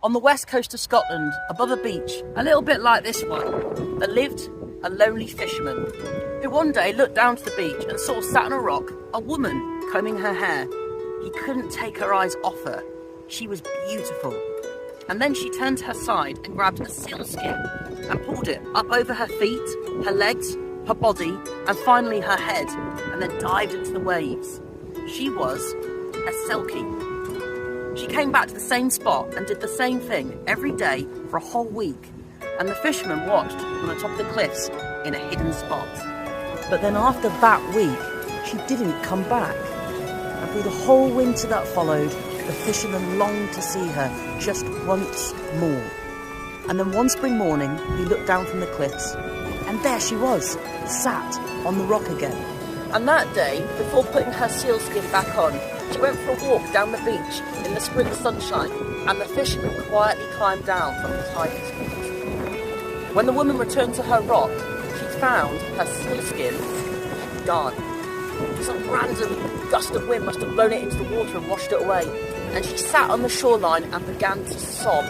On the west coast of Scotland, above a beach, a little bit like this one, there lived a lonely fisherman who one day looked down to the beach and saw sat on a rock a woman combing her hair. He couldn't take her eyes off her. She was beautiful. And then she turned to her side and grabbed a sealskin and pulled it up over her feet, her legs, her body, and finally her head, and then dived into the waves. She was a Selkie. She came back to the same spot and did the same thing every day for a whole week, and the fisherman watched from the top of the cliffs in a hidden spot. But then after that week, she didn't come back. And through the whole winter that followed, the fisherman longed to see her just once more. And then one spring morning, he looked down from the cliffs, and there she was, sat on the rock again. And that day, before putting her sealskin back on, she went for a walk down the beach in the spring sunshine, and the fisherman quietly climbed down from his hiding spot. When the woman returned to her rock, she found her sealskin gone. Some random gust of wind must have blown it into the water and washed it away, and she sat on the shoreline and began to sob.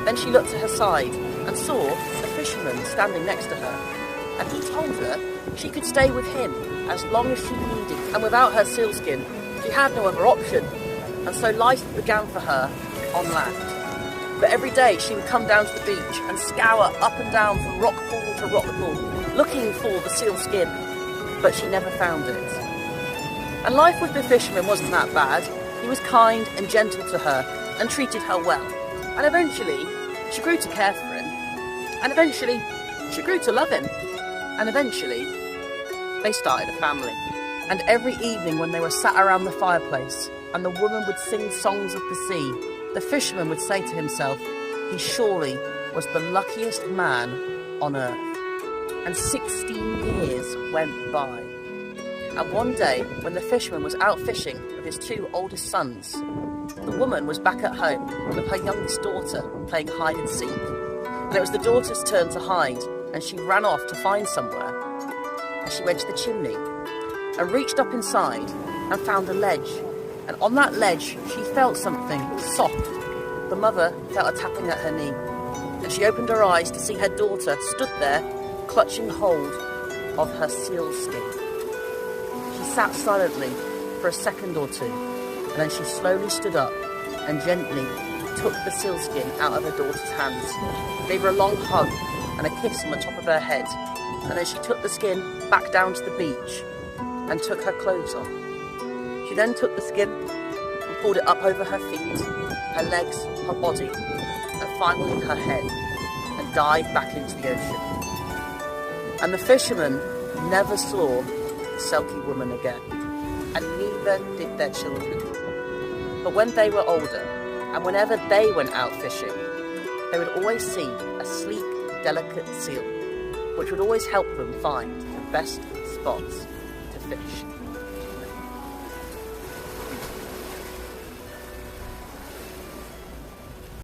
Then she looked to her side and saw the fisherman standing next to her, and he told her she could stay with him as long as she needed, and without her sealskin, she had no other option, and so life began for her on land. But every day she would come down to the beach and scour up and down from rock pool to rock pool, looking for the sealskin, but she never found it. And life with the fisherman wasn't that bad. He was kind and gentle to her and treated her well. And eventually, she grew to care for him. And eventually, she grew to love him. And eventually, they started a family. And every evening when they were sat around the fireplace and the woman would sing songs of the sea, the fisherman would say to himself, he surely was the luckiest man on earth. And 16 years went by. And one day, when the fisherman was out fishing with his two oldest sons, the woman was back at home with her youngest daughter playing hide and seek. And it was the daughter's turn to hide, and she ran off to find somewhere. And she went to the chimney and reached up inside and found a ledge. And on that ledge, she felt something soft. The mother felt a tapping at her knee, and she opened her eyes to see her daughter stood there, clutching hold of her sealskin. She sat silently for a second or two, and then she slowly stood up and gently took the sealskin out of her daughter's hands, gave her a long hug and a kiss on the top of her head, and then she took the skin back down to the beach and took her clothes off. She then took the skin and pulled it up over her feet, her legs, her body, and finally her head, and dived back into the ocean. And the fisherman never saw the Selkie woman again, and neither did their children. But when they were older, and whenever they went out fishing, they would always see a sleek, delicate seal, which would always help them find the best spots to fish.